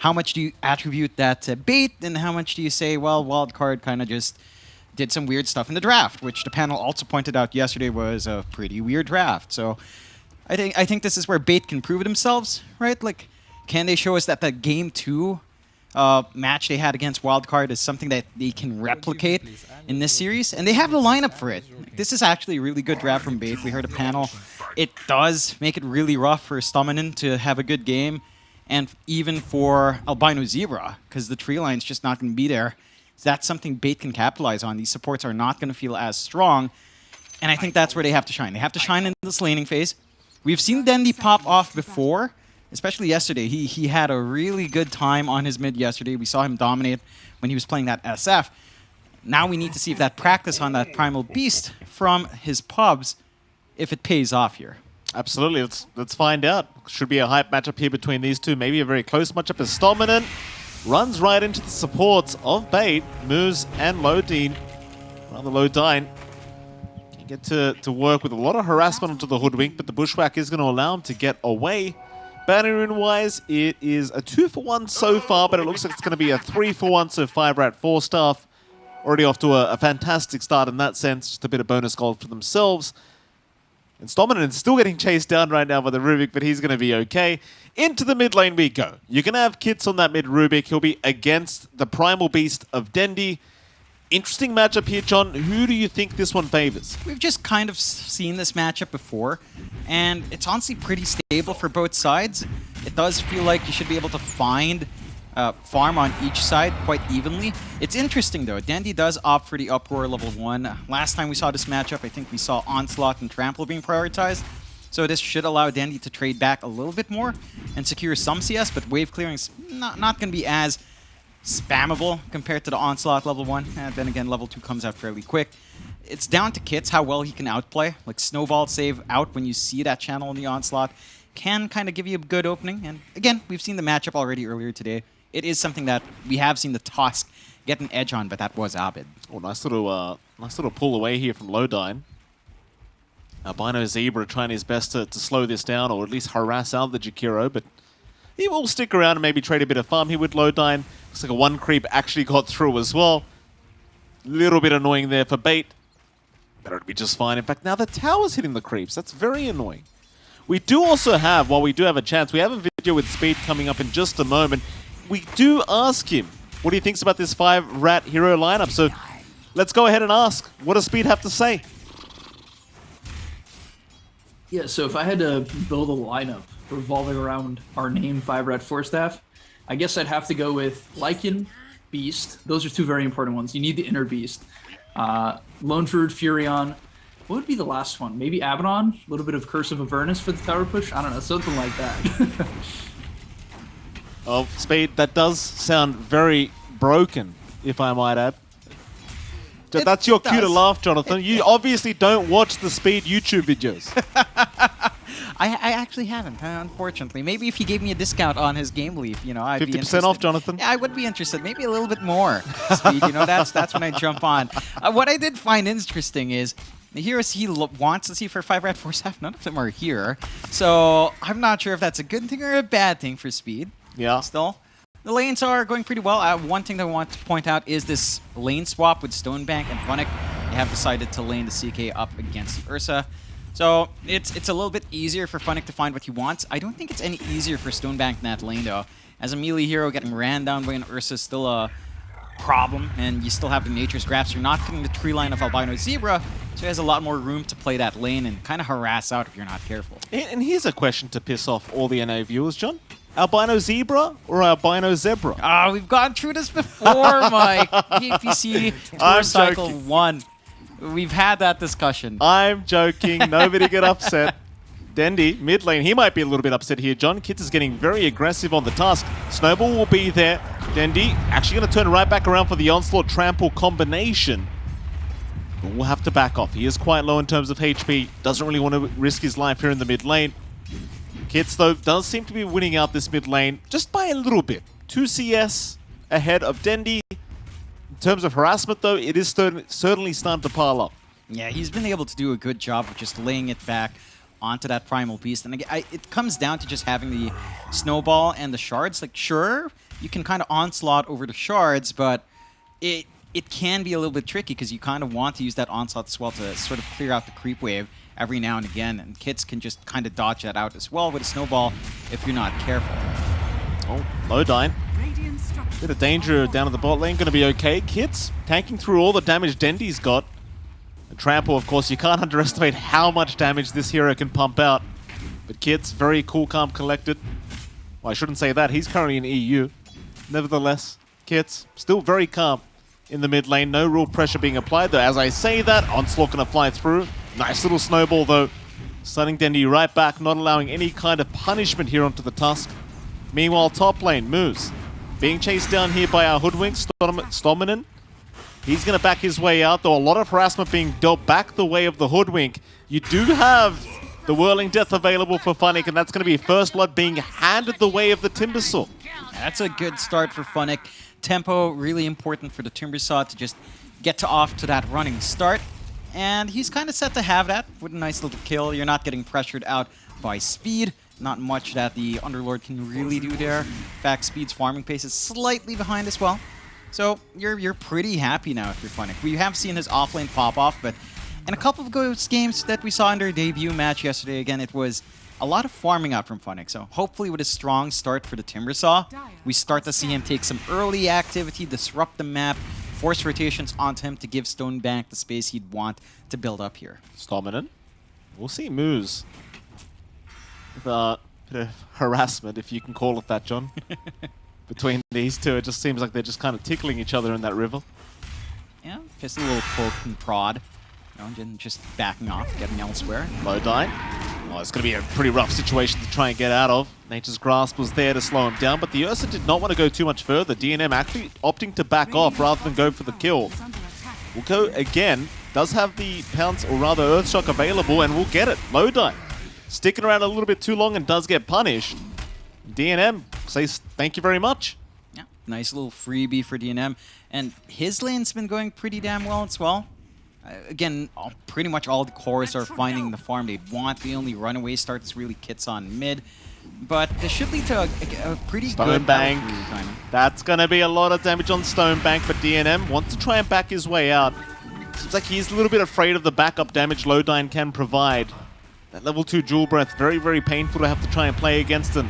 how much do you attribute that to bait, and how much do you say, well, Wildcard kind of just did some weird stuff in the draft, which the panel also pointed out yesterday was a pretty weird draft. So I think this is where bait can prove it themselves, right? Like, can they show us that the game 2 match they had against Wildcard is something that they can replicate in this series? And they have the lineup for it. This is actually a really good draft from bait. We heard a panel. It does make it really rough for Stominen to have a good game, and even for Albino Zebra, because the tree line's just not going to be there. That's something bait can capitalize on. These supports are not going to feel as strong, and I think that's where they have to shine. They have to shine in this laning phase. We've seen Dendi pop off before, especially yesterday. He had a really good time on his mid yesterday. We saw him dominate when he was playing that SF. Now we need to see if that practice on that Primal Beast from his pubs, if it pays off here. Absolutely. Let's find out. Should be a hype matchup here between these two. Maybe a very close matchup as Stominen runs right into the supports of bait. Moose and Lodine. Rather Lodine. Can get to work with a lot of harassment onto the Hoodwink, but the Bushwhack is going to allow him to get away. Banner-wise, it is a 2-for-1 so far, but it looks like it's going to be a 3-for-1, so 5RATFORCESTAFF already off to a fantastic start in that sense. Just a bit of bonus gold for themselves. And Stominen is still getting chased down right now by the Rubik, but he's going to be okay. Into the mid lane we go. You can have Kits on that mid Rubik. He'll be against the Primal Beast of Dendi. Interesting matchup here, John. Who do you think this one favors? We've just kind of seen this matchup before, and it's honestly pretty stable for both sides. It does feel like you should be able to find farm on each side quite evenly. It's interesting though, Dendi does opt for the Uproar level 1. Last time we saw this matchup, I think we saw Onslaught and Trample being prioritized. So this should allow Dendi to trade back a little bit more and secure some CS, but wave clearing's not going to be as spammable compared to the Onslaught level 1. And then again, level 2 comes out fairly quick. It's down to Kits how well he can outplay. Like Snowball save out when you see that channel in the Onslaught can kind of give you a good opening. And again, we've seen the matchup already earlier today. It is something that we have seen the Tusk get an edge on, but that was Abid. Oh, nice little pull away here from Lodine. Albino Zebra trying his best to slow this down, or at least harass out the Jakiro, but he will stick around and maybe trade a bit of farm here with Lodine. Looks like a 1 creep actually got through as well. Little bit annoying there for bait. But it'll be just fine. In fact, now the tower's hitting the creeps. That's very annoying. We do also have, while we do have a chance, we have a video with Speed coming up in just a moment. We do ask him what he thinks about this 5-rat hero lineup. So let's go ahead and ask. What does Speed have to say? Yeah, so if I had to build a lineup revolving around our name, 5RATFORCESTAFF, I guess I'd have to go with Lycan, Beast. Those are 2 very important ones. You need the inner Beast. Lone Fruit, Furion. What would be the last one? Maybe Abaddon? A little bit of Curse of Avernus for the tower push? I don't know, something like that. Oh, Speed, that does sound very broken, if I might add. That's your cue to laugh, Jonathan. You obviously don't watch the Speed YouTube videos. I actually haven't, unfortunately. Maybe if he gave me a discount on his Game Leaf, you know, I'd be 50% interested. off, Jonathan. Yeah, I would be interested. Maybe a little bit more, Speed. You know, that's when I jump on. What I did find interesting is the heroes he wants to see for 5RATFORCESTAFF, none of them are here. So I'm not sure if that's a good thing or a bad thing for Speed. Yeah. Still, the lanes are going pretty well. One thing that I want to point out is this lane swap with Stonebank and Funnick. They have decided to lane the CK up against Ursa. So it's a little bit easier for Funnick to find what he wants. I don't think it's any easier for Stonebank in that lane, though. As a melee hero, getting ran down by an Ursa is still a problem, and you still have the Nature's Grasp. You're not getting the tree line of Albino Zebra, so he has a lot more room to play that lane and kind of harass out if you're not careful. And here's a question to piss off all the NA viewers, John. Albino Zebra or Albino Zebra? We've gone through this before, Mike. DPC Tour Cycle 1. We've had that discussion. I'm joking. Nobody get upset. Dendi, mid lane, he might be a little bit upset here. John Kits is getting very aggressive on the Tusk. Snowball will be there. Dendi actually going to turn right back around for the Onslaught Trample combination. But we'll have to back off. He is quite low in terms of HP. Doesn't really want to risk his life here in the mid lane. Kits, though, does seem to be winning out this mid lane just by a little bit. 2 CS ahead of Dendi. In terms of harassment, though, it is certainly starting to pile up. Yeah, he's been able to do a good job of just laying it back onto that Primal Beast. And again, it comes down to just having the Snowball and the Shards. Like, sure, you can kind of onslaught over the Shards, but it can be a little bit tricky because you kind of want to use that onslaught as well to sort of clear out the creep wave every now and again. And Kits can just kind of dodge that out as well with a Snowball if you're not careful. Oh, Lodine. Bit of danger down at the bot lane. Going to be okay. Kits tanking through all the damage Dendi's got. And Trample, of course, you can't underestimate how much damage this hero can pump out. But Kits, very cool, calm, collected. Well, I shouldn't say that. He's currently in EU. Nevertheless, Kits, still very calm in the mid lane. No real pressure being applied, though. As I say that, Onslaught going to fly through. Nice little snowball, though. Stunning Dendi right back, not allowing any kind of punishment here onto the Tusk. Meanwhile, top lane, Moose. Being chased down here by our hoodwink, Stominen. He's going to back his way out, though a lot of harassment being dealt back the way of the hoodwink. You do have the Whirling Death available for Funnick, and that's going to be First Blood being handed the way of the Timbersaw. That's a good start for Funnick. Tempo, really important for the Timbersaw to just get off to that running start. And he's kind of set to have that with a nice little kill. You're not getting pressured out by speed. Not much that the Underlord can really do there. In fact, Speed's farming pace is slightly behind as well. So you're pretty happy now if you're Funnick. We have seen his offlane pop off, but in a couple of Ghost games that we saw in their debut match yesterday, again, it was a lot of farming out from Funnick. So hopefully with a strong start for the Timbersaw, we start to see him take some early activity, disrupt the map, force rotations onto him to give Stonebank the space he'd want to build up here. Stominant. We'll see Moose. With a bit of harassment, if you can call it that, John. Between these two, it just seems like they're just kind of tickling each other in that river. Yeah, just a little poke and prod. You know, and just backing off, getting elsewhere. Lodine. Oh, it's going to be a pretty rough situation to try and get out of. Nature's Grasp was there to slow him down, but the Ursa did not want to go too much further. DNM actually opting to back off rather than go for the kill. We'll go again. Does have the Pounce, or rather Earthshock available, and we'll get it. Lodine. Sticking around a little bit too long and does get punished. DNM says thank you very much. Yeah, nice little freebie for DNM. And his lane's been going pretty damn well as well. Again, pretty much all the cores are finding the farm they'd want. The only runaway start is really Kits on mid. But this should lead to a pretty good Stonebank. timing. That's going to be a lot of damage on Stonebank, but DNM wants to try and back his way out. Seems like he's a little bit afraid of the backup damage Lodine can provide. That level 2 Jewel Breath, very, very painful to have to try and play against him.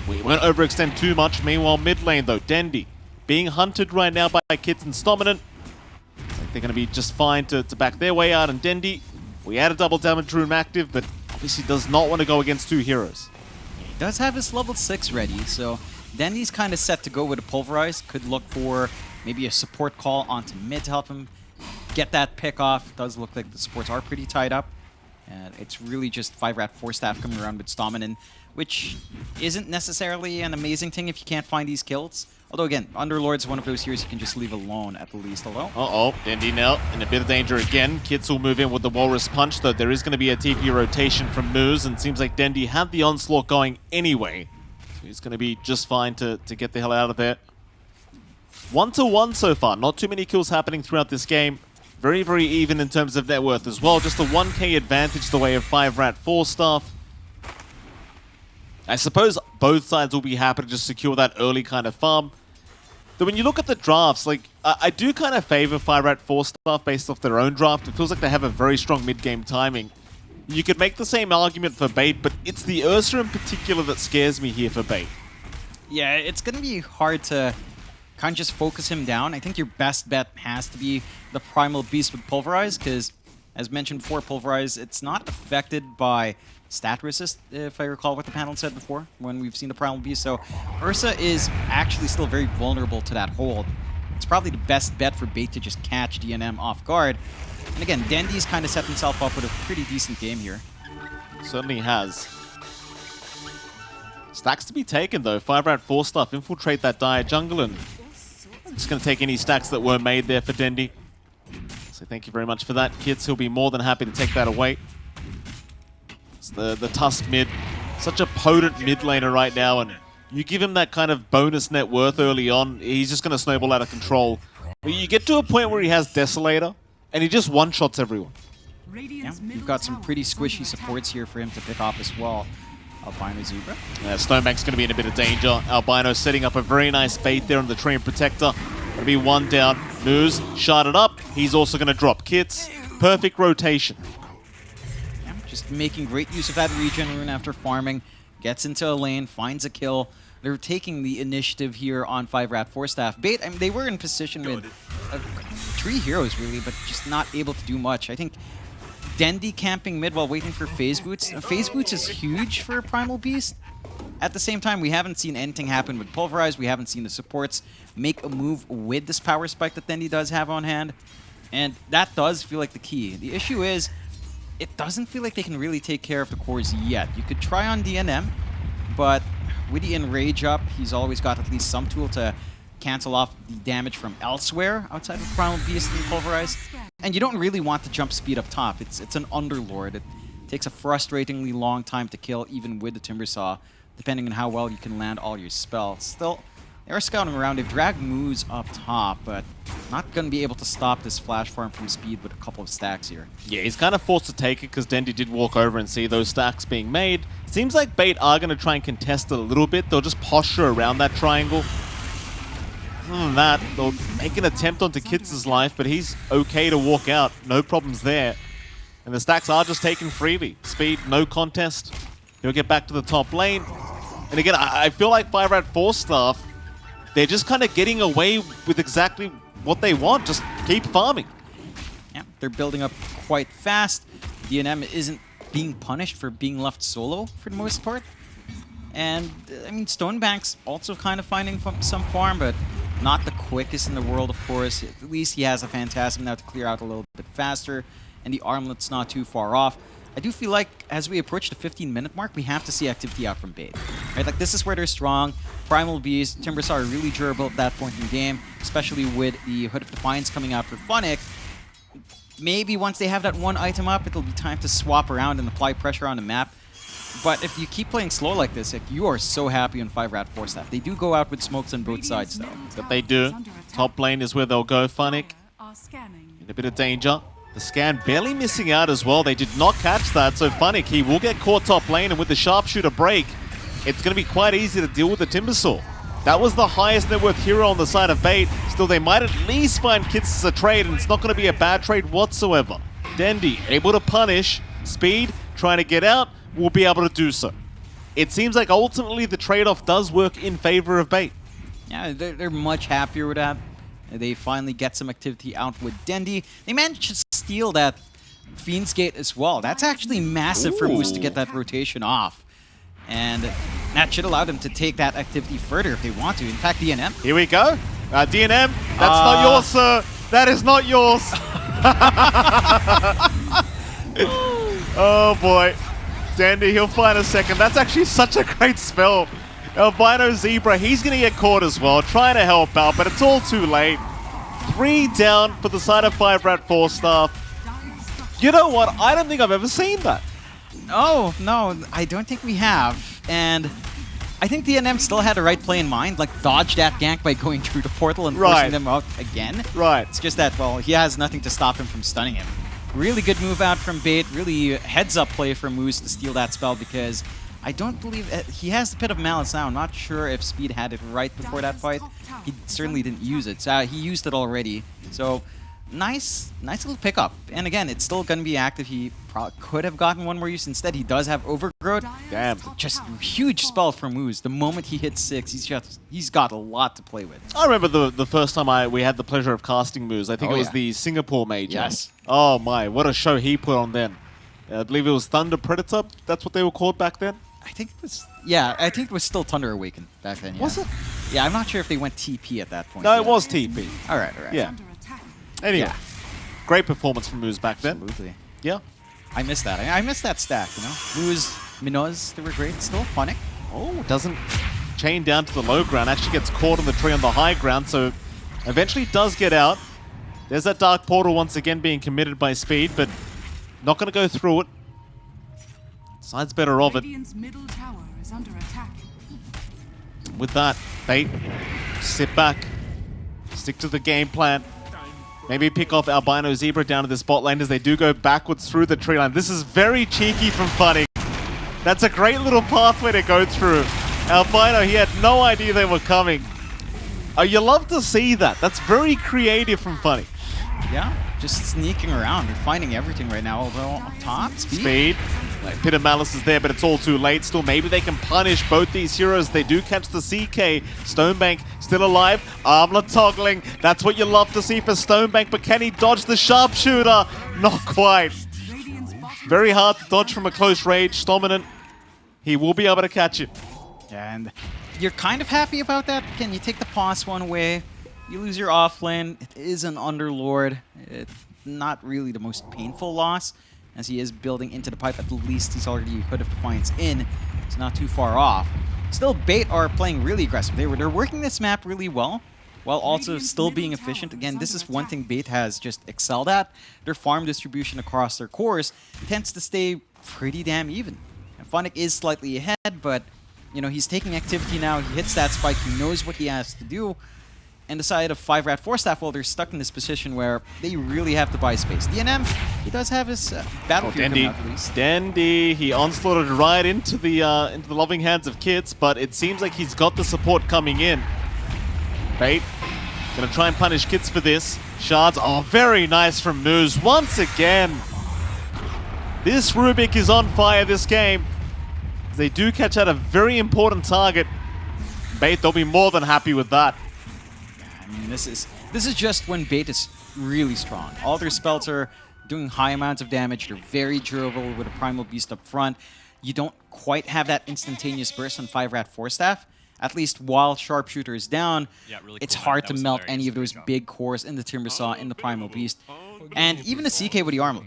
We won't overextend too much. Meanwhile, mid lane though, Dendi being hunted right now by Kits and Stominant. Like they're going to be just fine to back their way out. And Dendi, we had a double damage rune active, but obviously does not want to go against two heroes. He does have his level 6 ready, so Dendi's kind of set to go with a Pulverize. Could look for maybe a support call onto mid to help him get that pick off. It does look like the supports are pretty tied up. And it's really just 5RATFORCESTAFF coming around with Stominant, which isn't necessarily an amazing thing if you can't find these kills. Although again, Underlord's one of those heroes you can just leave alone at the least. Although, Dendi now in a bit of danger again. Kits will move in with the Walrus Punch, though there is going to be a TP rotation from Moose, and seems like Dendi had the onslaught going anyway. So he's going to be just fine to get the hell out of there. 1-1 so far. Not too many kills happening throughout this game. Very, very even in terms of net worth as well. Just a 1k advantage the way of 5RATFORCESTAFF. I suppose both sides will be happy to just secure that early kind of farm. Though when you look at the drafts, like I do kind of favor 5RATFORCESTAFF based off their own draft. It feels like they have a very strong mid-game timing. You could make the same argument for Bait, but it's the Ursa in particular that scares me here for Bait. yeah, it's going to be hard to kind of just focus him down. I think your best bet has to be the Primal Beast with Pulverize, because as mentioned before, Pulverize, it's not affected by stat resist, if I recall what the panel said before when we've seen the Primal Beast. So Ursa is actually still very vulnerable to that hold. It's probably the best bet for Bait to just catch DNM off guard. And again, Dendi's kind of set himself up with a pretty decent game here. Certainly has. Stacks to be taken though. 5RATFORCESTAFF infiltrate that dire jungle, and just going to take any stacks that were made there for Dendi. So thank you very much for that, Kits. He'll be more than happy to take that away. It's the Tusk mid. Such a potent mid laner right now, and you give him that kind of bonus net worth early on, he's just going to snowball out of control. But you get to a point where he has Desolator, and he just one-shots everyone. Yeah, you've got some pretty squishy supports here for him to pick off as well. Albino Zebra. Yeah, Stonebank's going to be in a bit of danger. Albino setting up a very nice bait there on the Treant Protector. Going to be one down. Moose sharded up. He's also going to drop kits. Perfect rotation. Yeah, just making great use of that regen rune after farming. Gets into a lane, finds a kill. They're taking the initiative here on 5RATFORCESTAFF. Bait, I mean, they were in position with 3 heroes, really, but just not able to do much. I think Dendi camping mid while waiting for Phase Boots. Phase Boots is huge for Primal Beast. At the same time, we haven't seen anything happen with Pulverize. We haven't seen the supports make a move with this power spike that Dendi does have on hand. And that does feel like the key. The issue is, it doesn't feel like they can really take care of the cores yet. You could try on DNM, but with the Enrage up, he's always got at least some tool to cancel off the damage from elsewhere outside of Primal Beast and Pulverize. And you don't really want to jump speed up top. It's an Underlord. It takes a frustratingly long time to kill, even with the Timbersaw, depending on how well you can land all your spells. Still, they're scouting around. They've dragged Moose up top, but not going to be able to stop this flash farm from speed with a couple of stacks here. Yeah, he's kind of forced to take it because Dendi did walk over and see those stacks being made. Seems like Bait are going to try and contest it a little bit. They'll just posture around that triangle. Other than that, they'll make an attempt onto Kits' life, but he's okay to walk out. No problems there. And the stacks are just taken freely. Speed, no contest. He'll get back to the top lane. And again, I feel like 5RATFORCESTAFF, they're just kind of getting away with exactly what they want. Just keep farming. Yeah, they're building up quite fast. DNM isn't being punished for being left solo for the most part. And, I mean, Stonebank's also kind of finding some farm, but not the quickest in the world, of course. At least he has a Phantasm now to clear out a little bit faster, and the Armlet's not too far off. I do feel like as we approach the 15-minute mark, we have to see activity out from Bait. Right? Like, this is where they're strong. Primal Beast, Timbersaw are really durable at that point in the game, especially with the Hood of Defiance coming out for Funnick. Maybe once they have that one item up, it'll be time to swap around and apply pressure on the map. But if you keep playing slow like this, like, you are so happy on 5RATFORCESTAFF. They do go out with smokes on both sides, though. But they do. Top lane is where they'll go, Funnick. In a bit of danger. The scan barely missing out as well. They did not catch that, so Funnick, he will get caught top lane, and with the sharpshooter break, it's going to be quite easy to deal with the Timbersaw. That was the highest net worth hero on the side of Bait. Still, they might at least find Kits as a trade, and it's not going to be a bad trade whatsoever. Dendi, able to punish. Speed, trying to get out, will be able to do so. It seems like ultimately the trade-off does work in favor of Bait. Yeah, they're much happier with that. They finally get some activity out with Dendi. They managed to steal that Fiend's Gate as well. That's actually massive for Moose to get that rotation off. And that should allow them to take that activity further if they want to. In fact, DNM. Here we go. DNM, that's not yours, sir. That is not yours. Oh, boy. Dendi, he'll find a second. That's actually such a great spell. Albino Zebra, he's going to get caught as well, trying to help out, but it's all too late. 3 down for the side of 5RATFORCESTAFF. You know what? I don't think I've ever seen that. Oh, no, I don't think we have. And I think DNM still had the right play in mind, like dodge that gank by going through the portal and forcing them out again. Right. It's just that, well, he has nothing to stop him from stunning him. Really good move out from Bait, really heads-up play from Moose to steal that spell because I don't believe he has the Pit of Malice now. I'm not sure if Speed had it right before that fight. He certainly didn't use it. So he used it already. So nice little pickup. And again, it's still going to be active. He could have gotten one more use. Instead, he does have Overgrowth. Damn. Just huge spell from Moose. The moment he hits 6, he's got a lot to play with. I remember the first time we had the pleasure of casting Moose. I think it was the Singapore Major. Yes. Oh my, what a show he put on then. I believe it was Thunder Predator. That's what they were called back then. I think it was, yeah, I think it was still Thunder Awakened back then, yeah. Was it? Yeah, I'm not sure if they went TP at that point. No, yet. it was TP. All right. Yeah. Anyway, Yeah. great performance from Moose back then. Absolutely. Yeah. I missed that. I missed that stack, you know? Moose, Minoz, they were great. Still Funnick. Oh, doesn't chain down to the low ground. Actually gets caught on the tree on the high ground, so eventually does get out. There's that Dark Portal once again being committed by Speed, but not going to go through it. Side's better of it. Middle tower is under attack. With that, Bait, sit back, stick to the game plan. Maybe pick off Albino Zebra down to this bot lane as they do go backwards through the tree line. This is very cheeky from Funny. That's a great little pathway to go through. Albino, he had no idea they were coming. Oh, you love to see that. That's very creative from Funny. Yeah, just sneaking around. They're finding everything right now, although up top, Speed. Like, Pit of Malice is there, but it's all too late still. Maybe they can punish both these heroes. They do catch the CK. Stonebank still alive. Armlet toggling. That's what you love to see for Stonebank, but can he dodge the sharpshooter? Not quite. Very hard to dodge from a close range. Dominant. He will be able to catch it. And you're kind of happy about that. Again, you take the pause one away. You lose your off lane. It is an Underlord. It's not really the most painful loss, as he is building into the pipe. At least he's already Hood of Defiance in. It's not too far off. Still, Bait are playing really aggressive. They're working this map really well, while also still being efficient. Again, this is one thing Bait has just excelled at. Their farm distribution across their cores tends to stay pretty damn even. And Funnick is slightly ahead, but you know, he's taking activity now. He hits that spike. He knows what he has to do. And the side of 5RATFORCESTAFF, well, they're stuck in this position where they really have to buy space. DNM, he does have his battlefield coming out at least. Dendy, he onslaughted right into the loving hands of Kids, but it seems like he's got the support coming in. Bait, gonna try and punish Kids for this. Shards, oh, very nice from Moose once again. This Rubik is on fire this game. They do catch out a very important target. Bait, they'll be more than happy with that. I mean, this is just when Bait is really strong. All their spells are doing high amounts of damage. They're very durable with a Primal Beast up front. You don't quite have that instantaneous burst on 5RATFORCESTAFF. At least while Sharpshooter is down, really it's cool. hard to That was melt hilarious. any of those Great job. big cores in the Timbersaw, in the Primal Beast. And even the CK with the Armlet.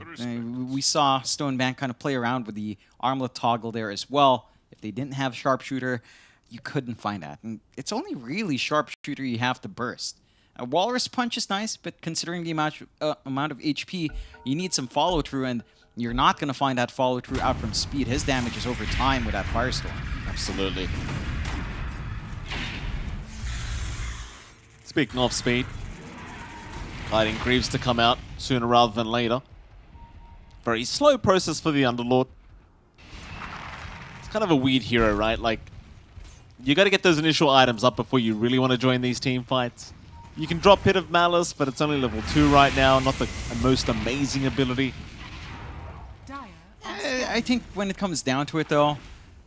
We saw Stonebank kind of play around with the Armlet toggle there as well. If they didn't have Sharpshooter, you couldn't find that. And it's only really Sharpshooter you have to burst. A Walrus Punch is nice, but considering the amount of HP, you need some follow-through, and you're not going to find that follow-through out from Speed. His damage is over time with that Firestorm. Absolutely. Speaking of Speed, guiding Greaves to come out sooner rather than later. Very slow process for the Underlord. It's kind of a weird hero, right? Like, you got to get those initial items up before you really want to join these team fights. You can drop Pit of Malice, but it's only level 2 right now, not the most amazing ability. I think when it comes down to it, though,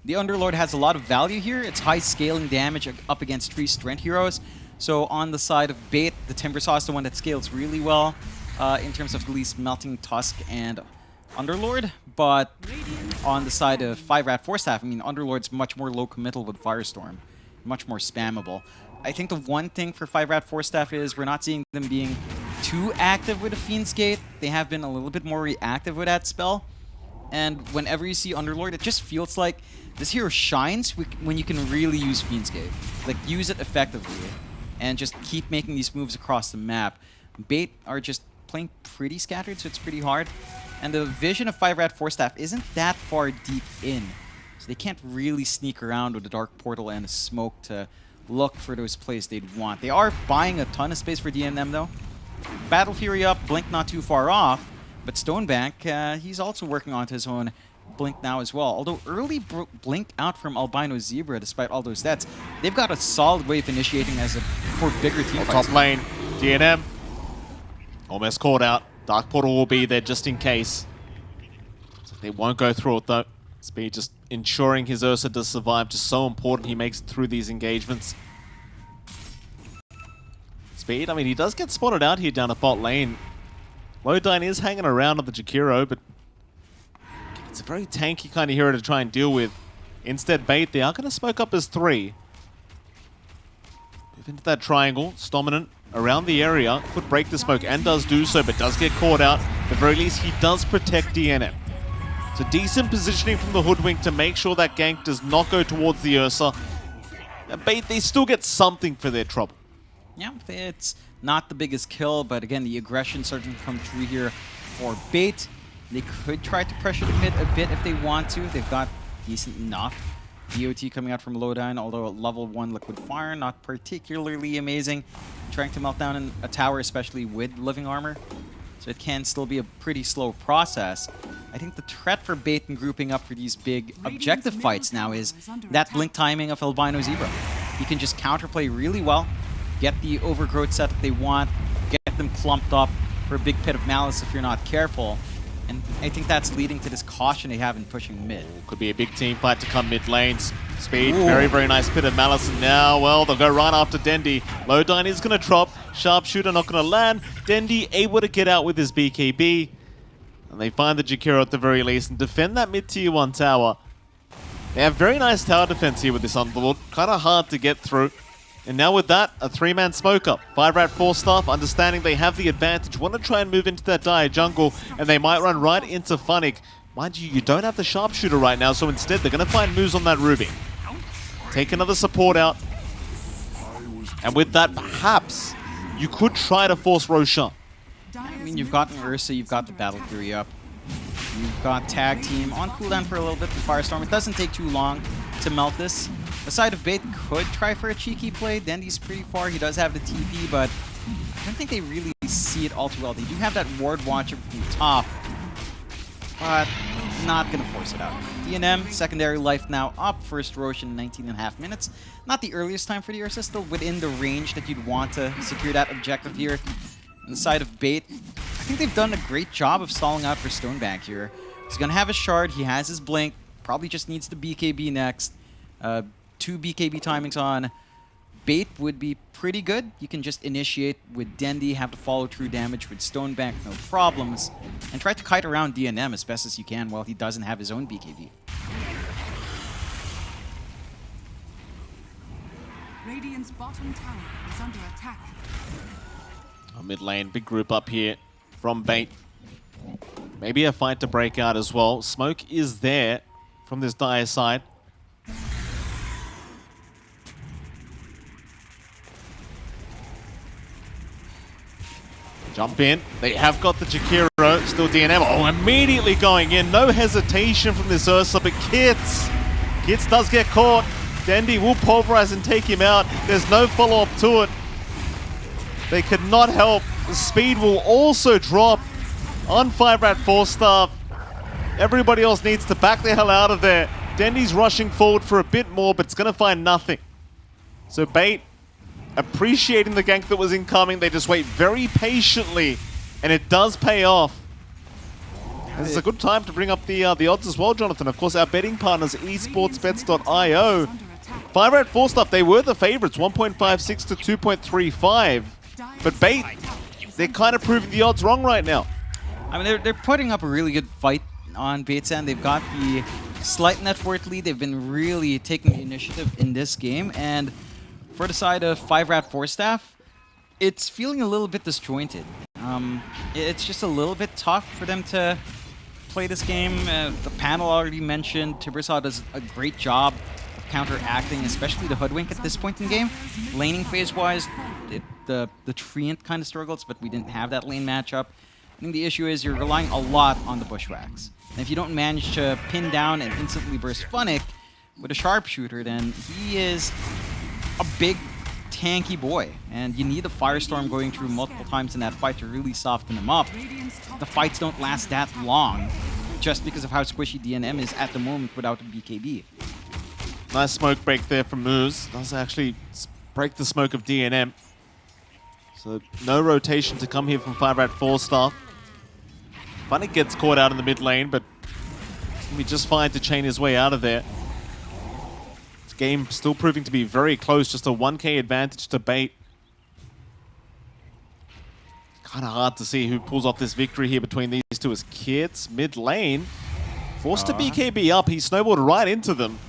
the Underlord has a lot of value here. It's high scaling damage up against 3 strength heroes. So on the side of Bait, the Timbersaw is the one that scales really well in terms of at least melting Tusk and Underlord. But on the side of 5RATFORCESTAFF, I mean, Underlord's much more low committal with Firestorm, much more spammable. I think the one thing for 5RATFORCESTAFF is we're not seeing them being too active with the Fiend's Gate. They have been a little bit more reactive with that spell. And whenever you see Underlord, it just feels like this hero shines when you can really use Fiend's Gate. Like, use it effectively and just keep making these moves across the map. Bait are just playing pretty scattered, so it's pretty hard. And the vision of 5RATFORCESTAFF isn't that far deep in. So they can't really sneak around with the Dark Portal and the smoke to look for those plays they'd want. They are buying a ton of space for DNM, though. Battle Fury up, Blink not too far off. But Stonebank, he's also working on his own Blink now as well. Although early Blink out from Albino Zebra, despite all those stats, they've got a solid way of initiating for bigger team fights. Top lane, DNM. Almost caught out. Dark Portal will be there just in case. So they won't go through it though. Speed just ensuring his Ursa does survive. Just so important he makes it through these engagements. Speed, I mean, he does get spotted out here down at bot lane. Lodine is hanging around on the Jakiro, but it's a very tanky kind of hero to try and deal with. Instead, Bait, they are going to smoke up as 3. Move into that triangle. Stominant around the area. Could break the smoke and does do so, but does get caught out. At the very least, he does protect DNM. It's a decent positioning from the Hoodwink to make sure that gank does not go towards the Ursa. And Bait, they still get something for their trouble. Yeah, it's not the biggest kill, but again, the aggression starting to come true here for Bait. They could try to pressure the mid a bit if they want to. They've got decent enough DOT coming out from Lowdown, although at level 1 liquid fire, not particularly amazing. Trying to melt down in a tower, especially with living armor. So it can still be a pretty slow process. I think the threat for Bait and grouping up for these big objective fights now is that blink timing of Albino Zebra. He can just counterplay really well, get the overgrowth set that they want, get them clumped up for a big pit of malice if you're not careful. And I think that's leading to this caution they have in pushing mid. Could be a big team fight to come mid lane. Speed, very, very nice pit of malice. And now, well, they'll go right after Dendi. Lowdown is going to drop. Sharpshooter not going to land. Dendi able to get out with his BKB. And they find the Jakiro at the very least and defend that mid-tier 1 tower. They have very nice tower defense here with this Underlord. Kind of hard to get through. And now with that, a 3-man smoke up. 5RATFORCESTAFF, understanding they have the advantage, want to try and move into that dire jungle, and they might run right into Funnick. Mind you, you don't have the Sharpshooter right now, so instead they're going to find moves on that Ruby. Take another support out. And with that, perhaps, you could try to force Roshan. I mean, you've gotten Ursa, you've got the Battle Fury up. You've got Tag Team on cooldown for a little bit for Firestorm. It doesn't take too long to melt this. The side of Bait could try for a cheeky play. Dendi's pretty far. He does have the TP, but I don't think they really see it all too well. They do have that Ward Watcher from the top, but not going to force it out. DNM, secondary life now up. First Roshan, 19.5 minutes. Not the earliest time for the Ursa, still within the range that you'd want to secure that objective here. On the side of Bait, I think they've done a great job of stalling out for Stonebank here. He's going to have a shard. He has his blink. Probably just needs the BKB next. 2 BKB timings on Bait would be pretty good. You can just initiate with Dendi, have the follow-through damage with Stonebank, no problems, and try to kite around DNM as best as you can while he doesn't have his own BKB. Radiant's bottom tower is under attack. Mid lane, big group up here from Bait. Maybe a fight to break out as well. Smoke is there from this dire side. Jump in. They have got the Jakiro. Still DNM. Oh, immediately going in. No hesitation from this Ursa, but Kits does get caught. Dendi will pulverize and take him out. There's no follow-up to it. They could not help. The speed will also drop on 5RATFORCESTAFF. Everybody else needs to back the hell out of there. Dendi's rushing forward for a bit more, but it's going to find nothing. So Bait, appreciating the gank that was incoming, they just wait very patiently, and it does pay off. This is a good time to bring up the odds as well, Jonathan. Of course, our betting partners, esportsbets.io. 5RATFORCESTAFF, they were the favorites, 1.56 to 2.35. But Bait, they're kind of proving the odds wrong right now. I mean, they're putting up a really good fight on Bait's end. They've got the slight net worth lead. They've been really taking the initiative in this game, and for the side of 5RATFORCESTAFF, it's feeling a little bit disjointed. It's just a little bit tough for them to play this game. The panel already mentioned Tibersaw does a great job of counteracting, especially the Hoodwink at this point in the game. Laning phase-wise, the Treant kind of struggles, but we didn't have that lane matchup. I think the issue is you're relying a lot on the Bushwhacks. And if you don't manage to pin down and instantly burst Funnick with a Sharpshooter, then he is a big, tanky boy. And you need a Firestorm going through multiple times in that fight to really soften him up. The fights don't last that long, just because of how squishy DNM is at the moment without a BKB. Nice smoke break there from Moose. Does actually break the smoke of DNM. So no rotation to come here from 5RATFORCESTAFF. Funnick gets caught out in the mid lane, but it's going to be just fine to chain his way out of there. This game still proving to be very close, just a 1k advantage to Bait. Kind of hard to see who pulls off this victory here between these two as Kits, mid lane. Forced to BKB up, he snowballed right into them.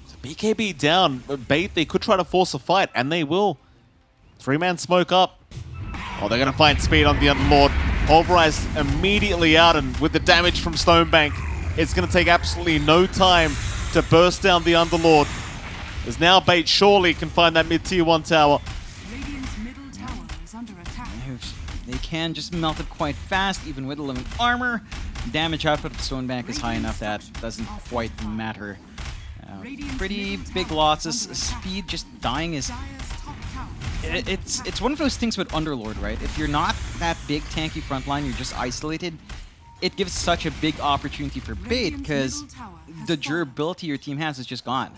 So BKB down, Bait, they could try to force a fight, and they will. 3-man smoke up. Oh, they're going to find speed on the Underlord. Pulverized immediately out, and with the damage from Stonebank, it's going to take absolutely no time to burst down the Underlord. As now Bait surely can find that mid-tier 1 tower. Radiant's middle tower is under attack. They can just melt it quite fast, even with 11 armor. damage output of Stonebank is high enough that doesn't quite matter. Pretty big losses. Speed just dying is... It's one of those things with Underlord, right? If you're not that big tanky frontline, you're just isolated, it gives such a big opportunity for bait because the durability your team has is just gone.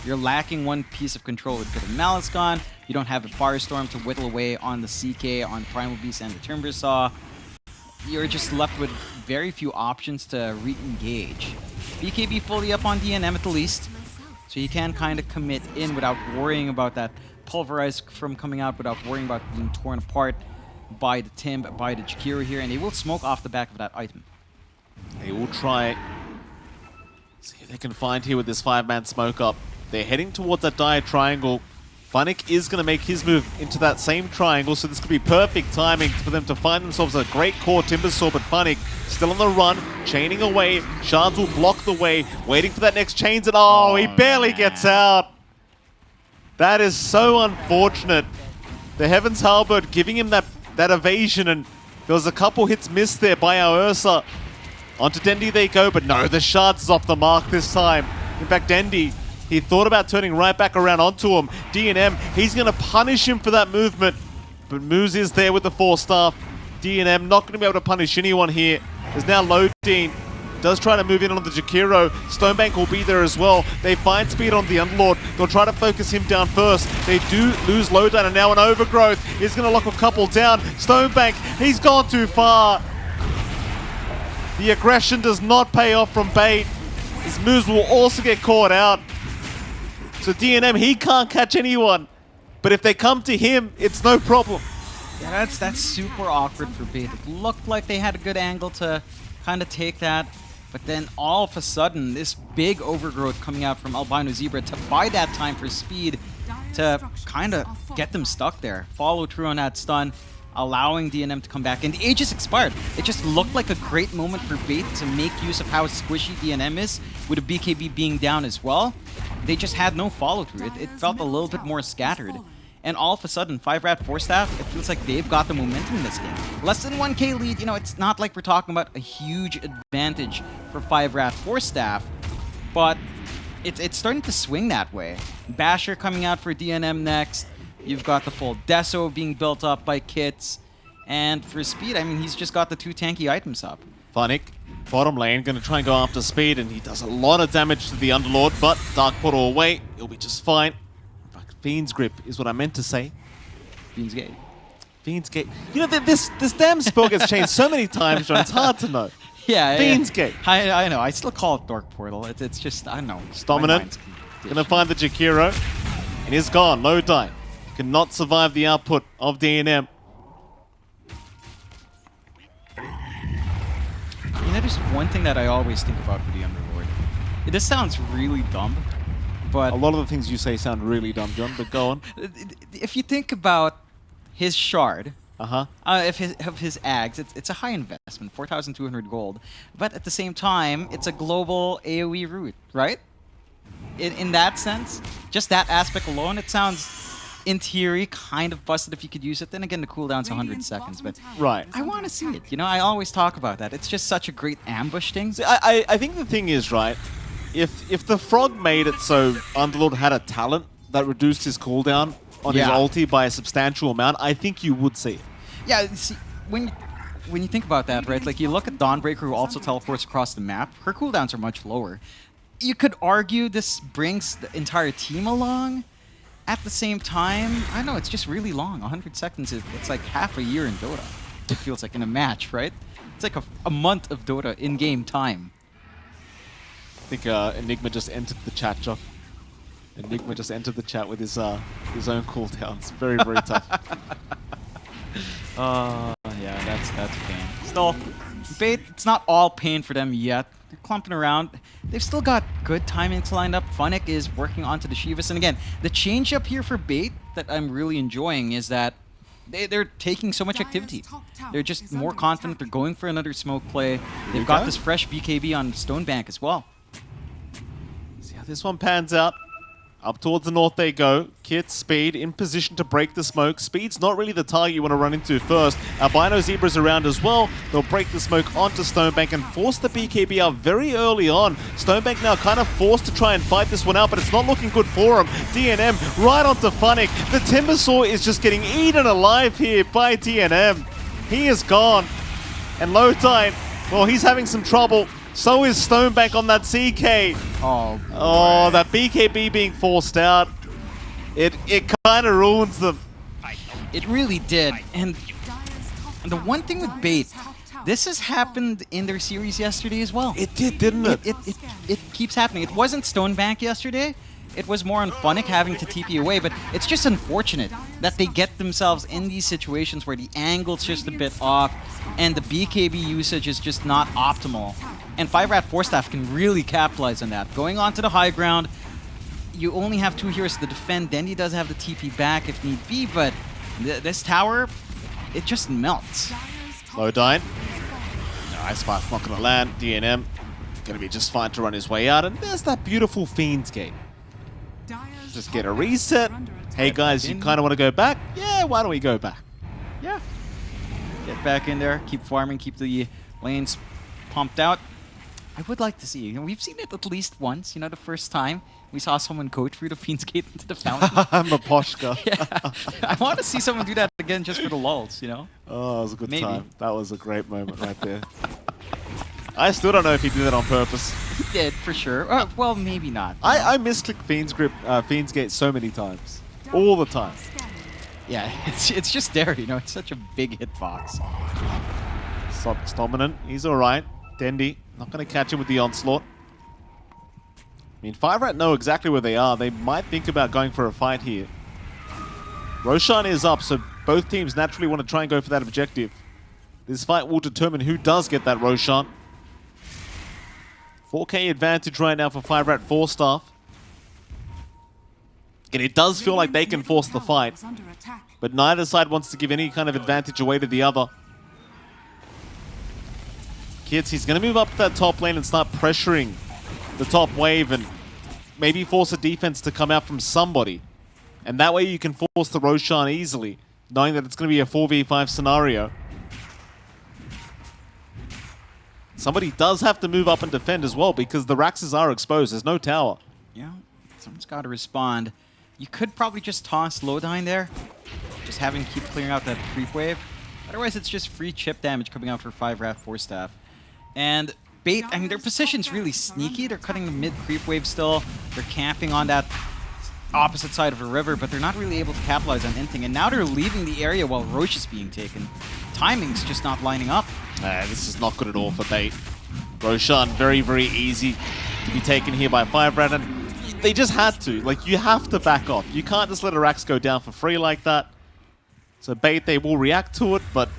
You're lacking one piece of control with Bit of Malice gone. You don't have a Firestorm to whittle away on the CK, on Primal Beast and the Timbersaw. You're just left with very few options to re-engage. BKB fully up on DNM at the least, so you can kind of commit in without worrying about that Pulverize from coming out, without worrying about being torn apart by the Tim, by the Jakiro here, and they will smoke off the back of that item. They will try. See if they can find here with this 5-man smoke up. They're heading towards that dire triangle. Funnick is going to make his move into that same triangle, so this could be perfect timing for them to find themselves a great core Timbersaw, but Funnick still on the run, chaining away. Shards will block the way, waiting for that next chains, and oh, he barely gets out. That is so unfortunate. The Heaven's Halberd giving him that evasion, and there was a couple hits missed there by our Ursa. Onto Dendi they go, but no, the Shards is off the mark this time. In fact, Dendi, he thought about turning right back around onto him. DNM, he's going to punish him for that movement. But Moose is there with the 4-staff. DNM not going to be able to punish anyone here. There's now Lodine. Does try to move in on the Jakiro. Stonebank will be there as well. They find speed on the Underlord. They'll try to focus him down first. They do lose Lowdown, and now an Overgrowth is going to lock a couple down. Stonebank, he's gone too far. The aggression does not pay off from Bait. His moves will also get caught out. So DNM, he can't catch anyone. But if they come to him, it's no problem. Yeah, that's super awkward for Bait. It looked like they had a good angle to kind of take that. But then all of a sudden, this big Overgrowth coming out from Albino Zebra to buy that time for speed to kind of get them stuck there. Follow through on that stun, allowing DNM to come back. And the Aegis expired. It just looked like a great moment for Bait to make use of how squishy DNM is, with a BKB being down as well. They just had no follow-through. It felt a little bit more scattered. And all of a sudden, 5RATFORCESTAFF, it feels like they've got the momentum in this game. Less than 1k lead, you know, it's not like we're talking about a huge advantage for 5RATFORCESTAFF, but it's starting to swing that way. Basher coming out for DNM next. You've got the full Deso being built up by Kits. And for speed, I mean, he's just got the 2 tanky items up. Funnick, bottom lane, going to try and go after speed, and he does a lot of damage to the Underlord, but Dark Portal away, he'll be just fine. Fiend's Grip is what I meant to say. Fiend's Gate. Fiend's Gate. You know, this damn spell gets changed so many times, John, it's hard to know. Yeah, Fiend's Gate. I know. I still call it Dark Portal. It's just, I don't know. Dominant. Gonna find the Jakiro. And he's gone. Low die. Cannot survive the output of DNM. You know, there's one thing that I always think about with the Underlord. This sounds really dumb, but A lot of the things you say sound really dumb, John, but go on. if you think about his shard, Uh-huh. of his Ags, it's a high investment, 4,200 gold. But at the same time, it's a global AoE route, right? In that sense, just that aspect alone, it sounds, in theory, kind of busted if you could use it. Then again, the cooldown's 100 seconds, but Right. I want to see it. You know, I always talk about that. It's just such a great ambush thing. See, I think the thing is, right, if the Frog made it so Underlord had a talent that reduced his cooldown on his ulti by a substantial amount, I think you would see it. Yeah, see, when you think about that, right, like you look at Dawnbreaker, who also teleports across the map, her cooldowns are much lower. You could argue this brings the entire team along. At the same time, I know, it's just really long. 100 seconds, it's like half a year in Dota. It feels like in a match, right? It's like a month of Dota in-game time. I think Enigma just entered the chat, Jock. Enigma just entered the chat with his own cooldowns. Very, very tough. Yeah, that's pain. Still, Bait, it's not all pain for them yet. They're clumping around. They've still got good timings lined up. Funnick is working onto the Shivas. And again, the change up here for Bait that I'm really enjoying is that they're taking so much activity. They're just more confident. They're going for another smoke play. They've got this fresh BKB on Stonebank as well. See how this one pans out. Up towards the north they go. Kit, Speed in position to break the smoke. Speed's not really the target you want to run into first. Albino Zebra's around as well. They'll break the smoke onto Stonebank and force the BKB out very early on. Stonebank now kind of forced to try and fight this one out, but it's not looking good for him. DNM right onto Funnick. The Timbersaw is just getting eaten alive here by DNM. He is gone. And Lowtide, well, he's having some trouble. So is Stonebank on that CK. Oh, boy. Oh, that BKB being forced out. It kind of ruins them. It really did. And the one thing with Bait, this has happened in their series yesterday as well. It did, didn't it? It keeps happening. It wasn't Stonebank yesterday. It was more on Funnick having to TP away, but it's just unfortunate that they get themselves in these situations where the angle's just a bit off and the BKB usage is just not optimal. And 5RATFORCESTAFF can really capitalize on that. Going onto the high ground, you only have 2 heroes to defend. Dendy does have the TP back if need be, but this tower, it just melts. Lowdyne. No, Ice Path's not going to land. DNM going to be just fine to run his way out. And there's that beautiful Fiend's Gate. Just get a reset. Hey guys, you kind of want to go back? Yeah, why don't we go back? Yeah. Get back in there, keep farming, keep the lanes pumped out. I would like to see, you know, we've seen it at least once, you know, the first time we saw someone go through the Fiend's Gate into the fountain. I'm a Poshka. Yeah. I want to see someone do that again just for the lulz, you know? Oh, it was a good Maybe. time. That was a great moment right there. I still don't know if he did that on purpose. He did, for sure. Well, maybe not. I misclick Fiend's Gate so many times. All the time. Yeah, it's just there, you know, it's such a big hitbox. Dominant, he's alright. Dendy, not going to catch him with the onslaught. I mean, 5RAT know exactly where they are. They might think about going for a fight here. Roshan is up, so both teams naturally want to try and go for that objective. This fight will determine who does get that Roshan. 4K advantage right now for 5RATFORCESTAFF. And it does feel like they can force the fight, but neither side wants to give any kind of advantage away to the other. Kids, he's going to move up to that top lane and start pressuring the top wave and maybe force a defense to come out from somebody. And that way you can force the Roshan easily, knowing that it's going to be a 4v5 scenario. Somebody does have to move up and defend as well because the Raxes are exposed. There's no tower. Yeah, someone's got to respond. You could probably just toss Lowdyne there, just have him keep clearing out that creep wave. Otherwise, it's just free chip damage coming out for 5RATFORCESTAFF. And Bait, I mean, their position's really sneaky. They're cutting the mid creep wave still. They're camping on that opposite side of the river, but they're not really able to capitalize on anything. And now they're leaving the area while Roche is being taken. Timing's just not lining up. This is not good at all for Bait. Roshan, very, very easy to be taken here by 5RAT, and they just had to. Like, you have to back off. You can't just let a Rax go down for free like that. So Bait, they will react to it, but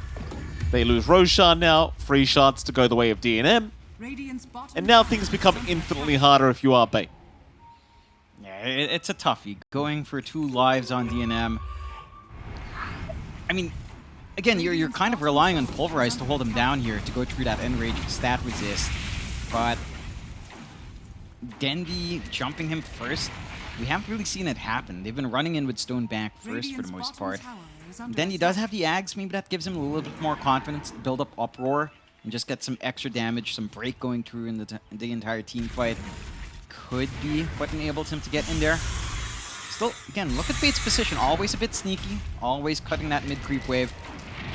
they lose Roshan now. Free shots to go the way of DNM. And now things become infinitely harder if you are Bait. Yeah, it's a toughie. Going for 2 lives on DNM. I mean, again, you're kind of relying on Pulverize to hold him down here, to go through that Enrage stat resist. But Dendy jumping him first, we haven't really seen it happen. They've been running in with Stonebank first for the most part. Dendy does have the Ags, maybe that gives him a little bit more confidence to build up Uproar and just get some extra damage, some break going through in the entire team fight. Could be what enables him to get in there. Still, again, look at Bait's position. Always a bit sneaky, always cutting that mid creep wave,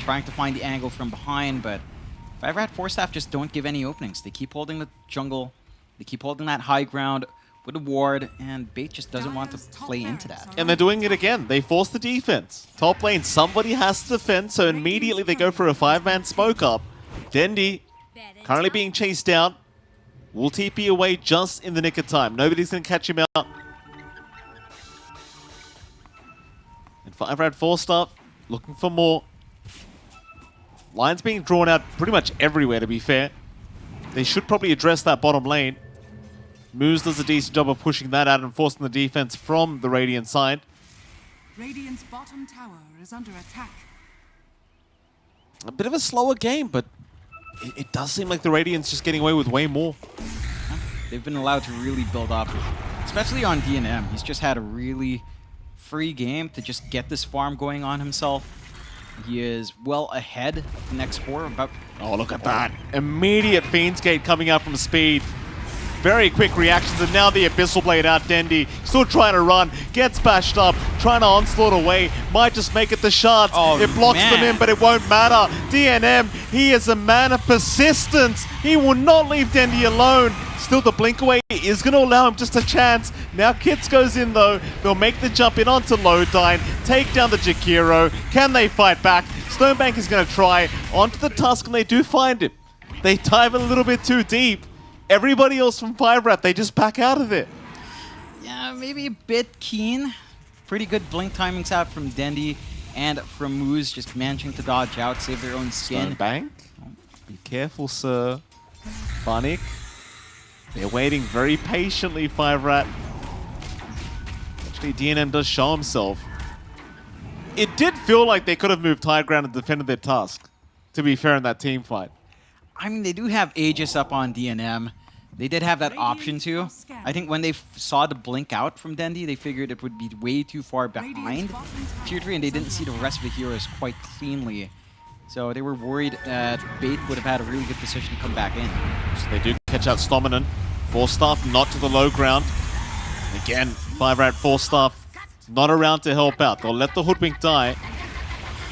trying to find the angle from behind, but 5RATFORCESTAFF just don't give any openings. They keep holding the jungle, they keep holding that high ground with a ward, and Bait just doesn't want to play into that. And they're doing it again. They force the defense. Top lane, somebody has to defend, so immediately they go for a 5-man smoke up. Dendy, currently being chased down, will TP away just in the nick of time. Nobody's going to catch him out. And 5RATFORCESTAFF looking for more. Lines being drawn out pretty much everywhere, to be fair. They should probably address that bottom lane. Moose does a decent job of pushing that out and forcing the defense from the Radiant side. Radiant's bottom tower is under attack. A bit of a slower game, but it does seem like the Radiant's just getting away with way more. They've been allowed to really build up especially on D&M. He's just had a really free game to just get this farm going on himself. He is well ahead of the next core. About Oh, look at that. Immediate Fiend's Gate coming out from speed. Very quick reactions, and now the Abyssal Blade out. Dendi still trying to run, gets bashed up, trying to onslaught away, might just make it the shards. Oh, it blocks them man. in, but it won't matter. DNM, he is a man of persistence. He will not leave Dendi alone. Still, the blink away is going to allow him just a chance. Now Kits goes in though. They'll make the jump in onto Lodine, take down the Jakiro. Can they fight back? Stonebank is going to try onto the Tusk, and they do find him. They dive a little bit too deep. Everybody else from 5RAT, they just back out of it. Yeah, maybe a bit keen. Pretty good blink timings out from Dendi and from Moose, just managing to dodge out, save their own skin. Stonebank, be careful, sir. Funnick, they're waiting very patiently, 5RAT. Actually, DNM does show himself. It did feel like they could have moved high ground and defended their task, to be fair, in that team fight. I mean, they do have Aegis up on DNM. They did have that option too. I think when they saw the blink out from Dendi, they figured it would be way too far behind Tier 3, and they didn't see the rest of the heroes quite cleanly. So they were worried that Bait would have had a really good position to come back in. So they do catch out Stomminen. 4-Staff not to the low ground. Again, 5RAT 4-Staff not around to help out. They'll let the Hoodwink die.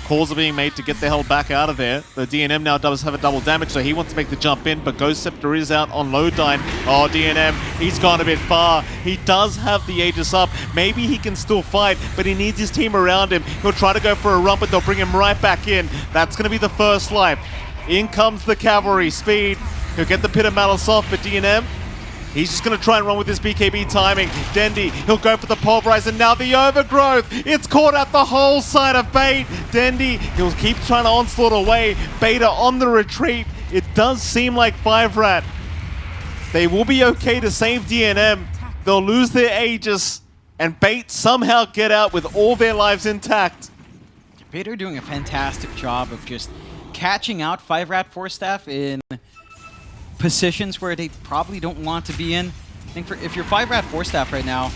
Calls are being made to get the hell back out of there. The DNM now does have a double damage, so he wants to make the jump in, but Ghost Scepter is out on Lodine. Oh, DNM, he's gone a bit far. He does have the Aegis up. Maybe he can still fight, but he needs his team around him. He'll try to go for a run, but they'll bring him right back in. That's going to be the first life. In comes the cavalry. Speed. He'll get the Pit of Malice off, but DNM, he's just going to try and run with his BKB timing. Dendi, he'll go for the Pulverize, and now the Overgrowth. It's caught out the whole side of Bait. Dendi, he'll keep trying to onslaught away. Beta on the retreat. It does seem like 5RAT. They will be okay to save DNM. They'll lose their Aegis, and Bait somehow get out with all their lives intact. Bait are doing a fantastic job of just catching out 5RATFORCESTAFF in positions where they probably don't want to be in. I think if you're 5RATFORCESTAFF right now,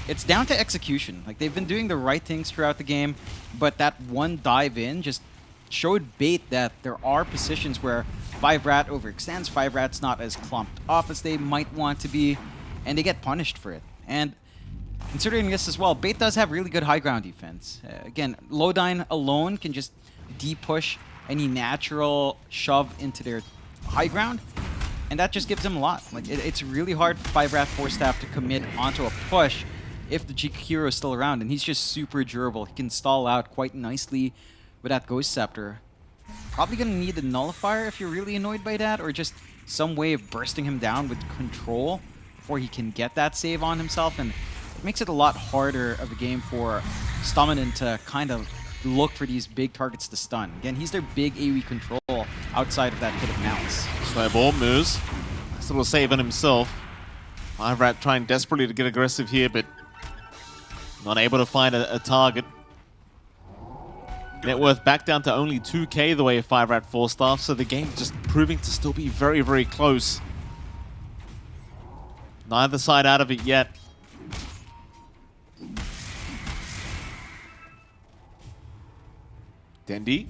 it's down to execution. Like, they've been doing the right things throughout the game, but that one dive in just showed Bait that there are positions where 5RAT overextends, 5RAT's not as clumped up as they might want to be, and they get punished for it. And considering this as well, Bait does have really good high ground defense. Again, Lodine alone can just de-push any natural shove into their high ground, and that just gives them a lot. Like, it's really hard for 5RATFORCESTAFF to commit onto a push if the Jakiro is still around, and he's just super durable. He can stall out quite nicely with that Ghost Scepter. Probably gonna need a Nullifier if you're really annoyed by that, or just some way of bursting him down with control before he can get that save on himself, and it makes it a lot harder of a game for Stomminen to kind of look for these big targets to stun. Again, he's their big AoE control outside of that Pit of Malice. Snowball moves. Nice little save on himself. 5RAT trying desperately to get aggressive here, but not able to find a target. Net worth back down to only 2k the way of 5RATFORCESTAFF, so the game just proving to still be very, very close. Neither side out of it yet. Dendi,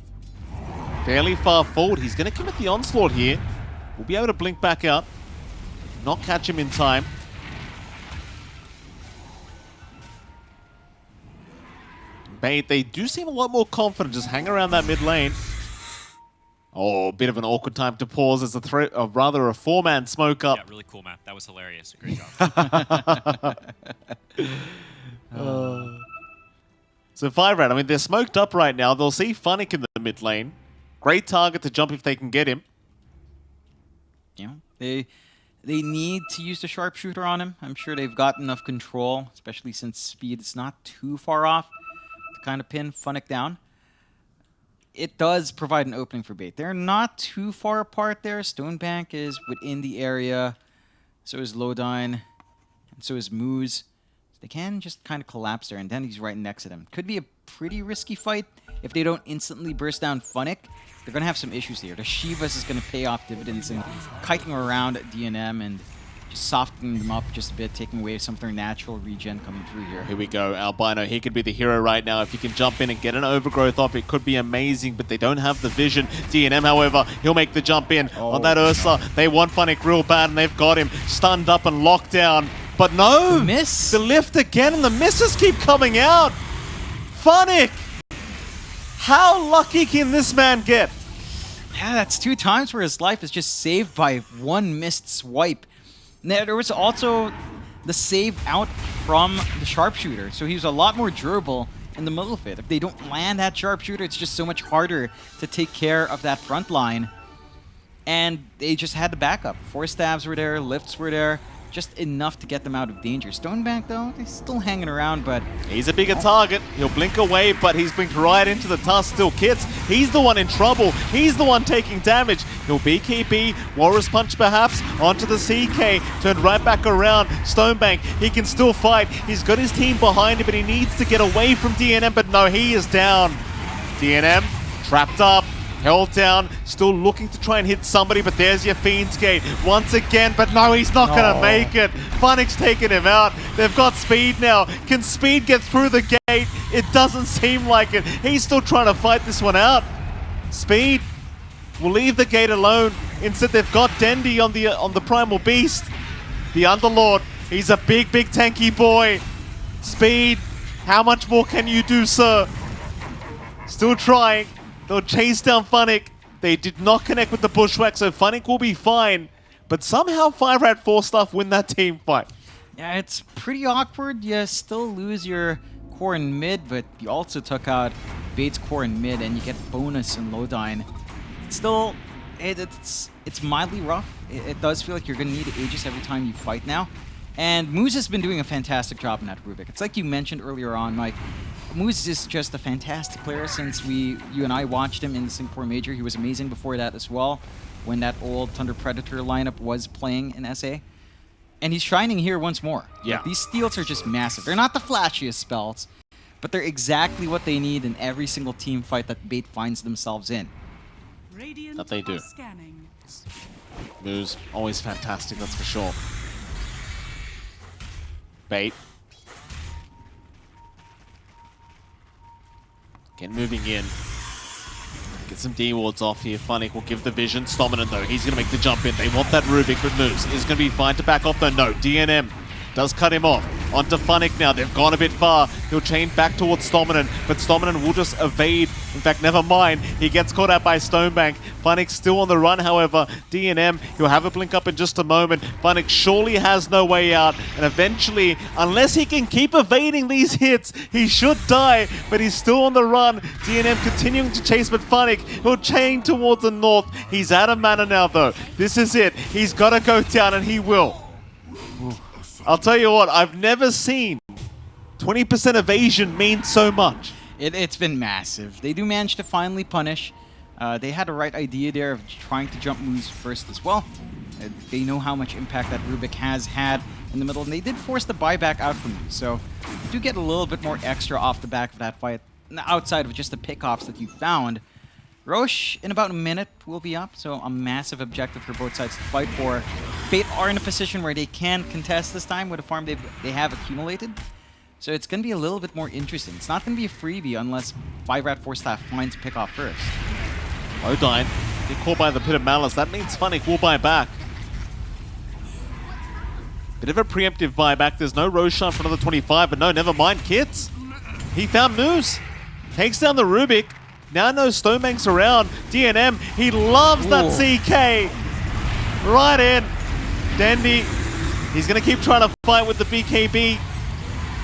fairly far forward. He's going to commit the onslaught here. We'll be able to blink back out. Not catch him in time. Bait, they do seem a lot more confident. Just hang around that mid lane. Oh, a bit of an awkward time to pause as rather a four-man smoke up. Yeah, really cool, man. That was hilarious. Great job. So 5RAT, I mean, they're smoked up right now. They'll see Funnick in the mid lane. Great target to jump if they can get him. You know, they need to use the sharpshooter on him. I'm sure they've got enough control, especially since speed is not too far off to kind of pin Funnick down. It does provide an opening for Bait. They're not too far apart there. Stonebank is within the area. So is Lodine. And so is Moose. They can just kind of collapse there, and then he's right next to them. Could be a pretty risky fight if they don't instantly burst down Funnick. They're going to have some issues here. The Shivas is going to pay off dividends and kiting around DNM, and just softening them up just a bit, taking away some of their natural regen coming through here. Here we go, Albino. He could be the hero right now. If he can jump in and get an overgrowth off, it could be amazing, but they don't have the vision. DNM, however, he'll make the jump in on that Ursa. They want Funnick real bad, and they've got him stunned up and locked down. But no! Miss! The lift again, and the misses keep coming out! Funnick! How lucky can this man get? Yeah, that's 2 times where his life is just saved by one missed swipe. There was also the save out from the sharpshooter, so he was a lot more durable in the middle of it. If they don't land that sharpshooter, it's just so much harder to take care of that front line. And they just had the backup. 4 stabs were there, lifts were there, just enough to get them out of danger. Stonebank, though, they're still hanging around, but... He's a bigger target. He'll blink away, but he's blinked right into the Tusk still. Kits, he's the one in trouble. He's the one taking damage. He'll BKB, Walrus Punch perhaps, onto the CK, turned right back around. Stonebank, he can still fight. He's got his team behind him, but he needs to get away from DNM, but no, he is down. DNM, trapped up. Held down, still looking to try and hit somebody, but there's your Fiend's Gate once again, but no, he's not going to make it. Funnick's taking him out. They've got Speed now. Can Speed get through the gate? It doesn't seem like it. He's still trying to fight this one out. Speed will leave the gate alone. Instead, they've got Dendy on the Primal Beast. The Underlord, he's a big tanky boy. Speed, how much more can you do, sir? Still trying. They'll chase down Funnick. They did not connect with the Bushwhack, so Funnick will be fine. But somehow 5RATFORCESTAFF win that team fight. Yeah, it's pretty awkward. You still lose your core in mid, but you also took out Bait's core in mid, and you get bonus in Lodine. Still, it's mildly rough. It does feel like you're going to need Aegis every time you fight now. And Moose has been doing a fantastic job in that Rubik. It's like you mentioned earlier on, Mike. Moose is just a fantastic player since you and I watched him in the Singapore Major. He was amazing before that as well, when that old Thunder Predator lineup was playing in SA. And he's shining here once more. Yeah. Like, these steals are just massive. They're not the flashiest spells, but they're exactly what they need in every single team fight that Bait finds themselves in. Radiant That they do. are scanning. Moves, always fantastic, that's for sure. Bait. Again, moving in. Get some D-wards off here. Funnick will give the vision. Stominant, though, he's going to make the jump in. They want that Rubik, but moves. Is going to be fine to back off, though. No, DNM does cut him off. Onto Funnick now. They've gone a bit far. He'll chain back towards Stominant, but Stominant will just evade. In fact, never mind. He gets caught out by Stonebank. Funnick still on the run, however. DNM, he'll have a blink up in just a moment. Funnick surely has no way out, and eventually, unless he can keep evading these hits, he should die, but he's still on the run. DNM continuing to chase, but Funnick, he'll chain towards the north. He's out of mana now, though. This is it. He's got to go down, and he will. I'll tell you what, I've never seen 20% evasion mean so much. It's been massive. They do manage to finally punish. They had the right idea there of trying to jump moves first as well. They know how much impact that Rubik has had in the middle, and they did force the buyback out from you. So you do get a little bit more extra off the back of that fight, outside of just the pickoffs that you found. Roche, in about a minute, will be up, so a massive objective for both sides to fight for. Bait are in a position where they can contest this time with a farm they have accumulated. So it's going to be a little bit more interesting. It's not going to be a freebie unless 5RATFORCESTAFF finds a pickoff first. Lodine, get caught by the Pit of Malice. That means Funnick will buy back. Bit of a preemptive buyback. There's no Roshan for another 25, but no, never mind, kids. He found moves. Takes down the Rubik. Now no Stonebank's around. DNM, he loves that CK. Right in. Dandy, he's going to keep trying to fight with the BKB.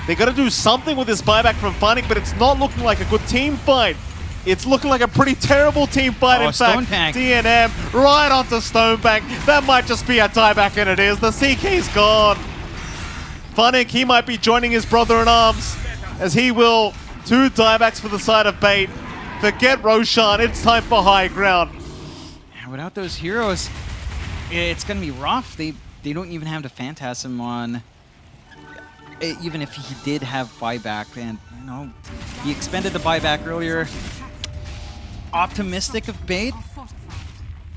They got to do something with this buyback from Funnick, but it's not looking like a good team fight. It's looking like a pretty terrible team fight, in fact. Stonebank. DNM right onto Stonebank. That might just be a dieback, and it is. The CK's gone. Funnick, he might be joining his brother-in-arms, as he will. 2 diebacks for the side of Bait. Forget Roshan, it's time for high ground. Without those heroes, it's going to be rough. They don't even have the Phantasm on, even if he did have buyback. And, you know, he expended the buyback earlier. Optimistic of Bait,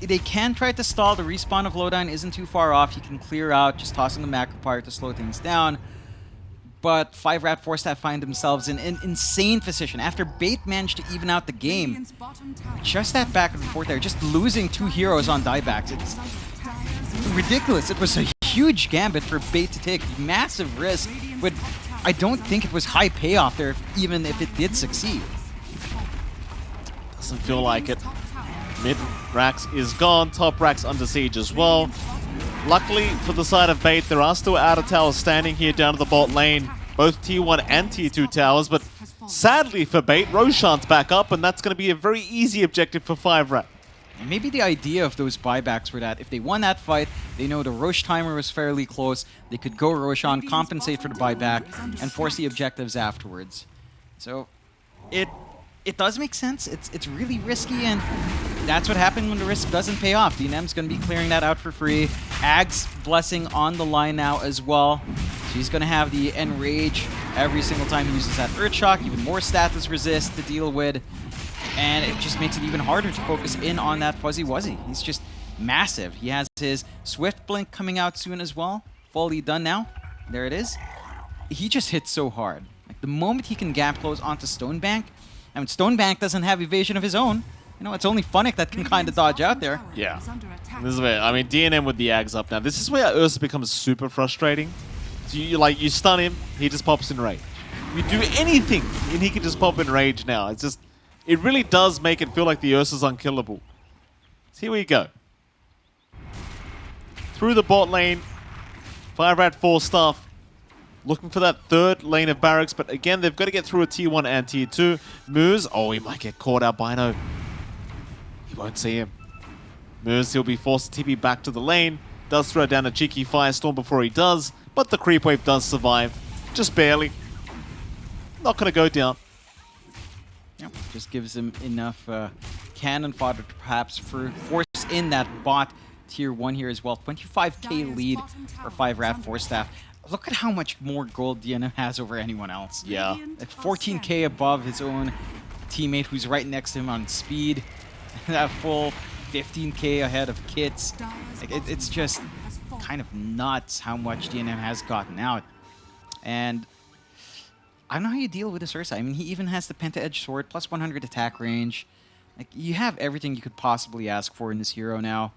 they can try to stall. The respawn of Lowdown isn't too far off. You can clear out, just tossing the Macropire to slow things down. But 5RATFORCESTAFF find themselves in an insane position. After Bait managed to even out the game, Radiant's bottom tower just that back and forth there, just losing 2 heroes on diebacks. It's ridiculous. It was a huge gambit for Bait to take. Massive risk, but I don't think it was high payoff there, even if it did succeed. Doesn't feel like it. Mid racks is gone. Top racks under siege as well. Luckily for the side of Bait, there are still outer towers standing here down to the bot lane. Both Tier 1 and Tier 2 towers, but sadly for Bait, Roshan's back up, and that's going to be a very easy objective for 5RAT. Maybe the idea of those buybacks were that if they won that fight, they know the Rosh timer was fairly close, they could go Roshan, compensate for the buyback, and force the objectives afterwards. So it does make sense. It's really risky, and that's what happened when the risk doesn't pay off. DNM's going to be clearing that out for free. Ag's blessing on the line now as well. She's going to have the Enrage every single time he uses that Earthshock, even more status resist to deal with. And it just makes it even harder to focus in on that Fuzzy Wuzzy. He's just massive. He has his Swift Blink coming out soon as well. Fully done now. There it is. He just hits so hard. Like the moment he can gap close onto Stonebank, I mean, Stonebank doesn't have evasion of his own. You know, it's only Funnick that can kind of dodge out there. Yeah. This is where, I mean, DNM with the Ags up now. This is where Ursa becomes super frustrating. So you stun him, he just pops in rage. You do anything, and he can just pop in rage now. It's just, it really does make it feel like the Ursa's unkillable. So here we go. Through the bot lane, 5RATFORCESTAFF looking for that third lane of barracks, but again, they've got to get through a Tier 1 and Tier 2. Moose, oh, he might get caught out. Bino, he won't see him. Moose, he'll be forced to TP back to the lane. Does throw down a cheeky Firestorm before he does, but the creep wave does survive. Just barely. Not going to go down. Yep, just gives him enough cannon fodder to perhaps force in that bot Tier 1 here as well. 25k lead for 5RATFORCESTAFF. Look at how much more gold DNM has over anyone else. Yeah. Like 14k above his own teammate who's right next to him on speed. That full 15k ahead of Kits. Like it's just kind of nuts how much DNM has gotten out. And I don't know how you deal with this Ursa. I mean, he even has the Penta-Edge Sword, plus 100 attack range. Like, you have everything you could possibly ask for in this hero now.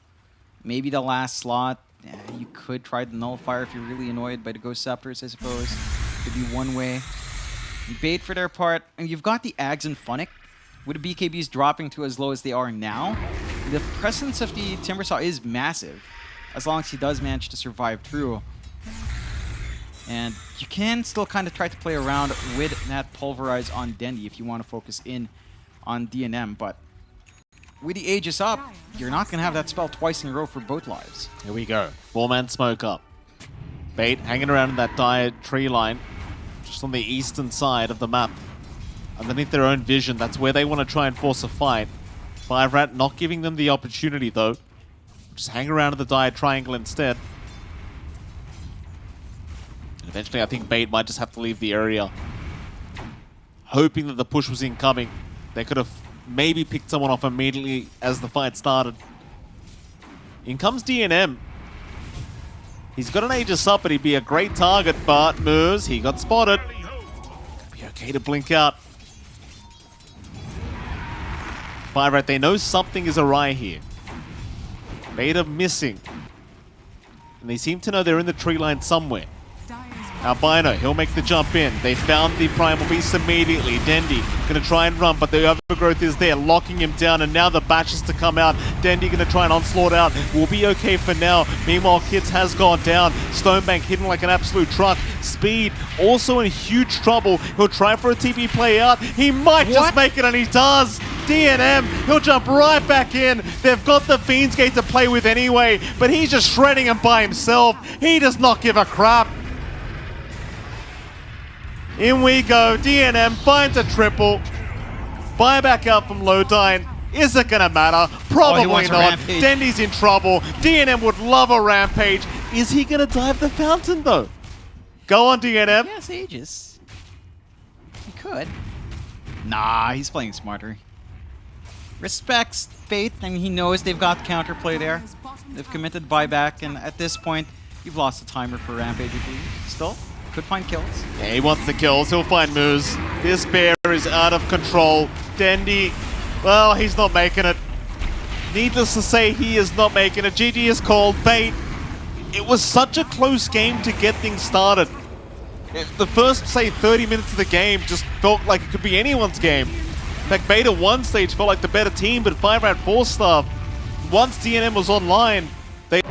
Maybe the last slot. Yeah, you could try the Nullifier if you're really annoyed by the Ghost Scepters, I suppose. Could be one way. Bait for their part. And you've got the Ags and Funnick. With the BKBs dropping to as low as they are now, the presence of the Timbersaw is massive. As long as he does manage to survive through. And you can still kind of try to play around with that Pulverize on Dendi if you want to focus in on DNM. But with the Aegis up, you're not going to have that spell twice in a row for both lives. Here we go. 4-man smoke up. Bait hanging around in that dire tree line, just on the eastern side of the map. Underneath their own vision, that's where they want to try and force a fight. 5RAT not giving them the opportunity though. Just hang around in the dire triangle instead. And eventually I think Bait might just have to leave the area. Hoping that the push was incoming. They could have maybe picked someone off immediately as the fight started. In comes DNM. He's got an Aegis up, but he'd be a great target, but Moose, he got spotted. Could be okay to blink out. 5RAT, they know something is awry here. Beta missing. And they seem to know they're in the tree line somewhere. Albino, he'll make the jump in. They found the Primal Beast immediately. Dendi going to try and run, but the overgrowth is there, locking him down, and now the batch is to come out. Dendi going to try and onslaught out. Will be okay for now. Meanwhile, Kits has gone down. Stonebank hidden like an absolute truck. Speed also in huge trouble. He'll try for a TP play out. He might just make it, and he does. DNM, he'll jump right back in. They've got the Fiend's Gate to play with anyway, but he's just shredding him by himself. He does not give a crap. In we go. DNM finds a triple. Buy back out from Lodine. Is it gonna matter? Probably not. Dendi's in trouble. DNM would love a rampage. Is he gonna dive the fountain though? Go on, DNM. Yes, Aegis. He could. Nah, he's playing smarter. respects Fate, and he knows they've got counterplay there. They've committed buyback, and at this point, you've lost the timer for Rampage, I believe. Still, could find kills. Yeah, he wants the kills. He'll find moves. This bear is out of control. Dendy, well, he's not making it. Needless to say, he is not making it. GG is called. Bait, it was such a close game to get things started. The first, say, 30 minutes of the game just felt like it could be anyone's game. In fact, Bait at one stage felt like the better team, but 5RATFORCESTAFF, once DNM was online, they...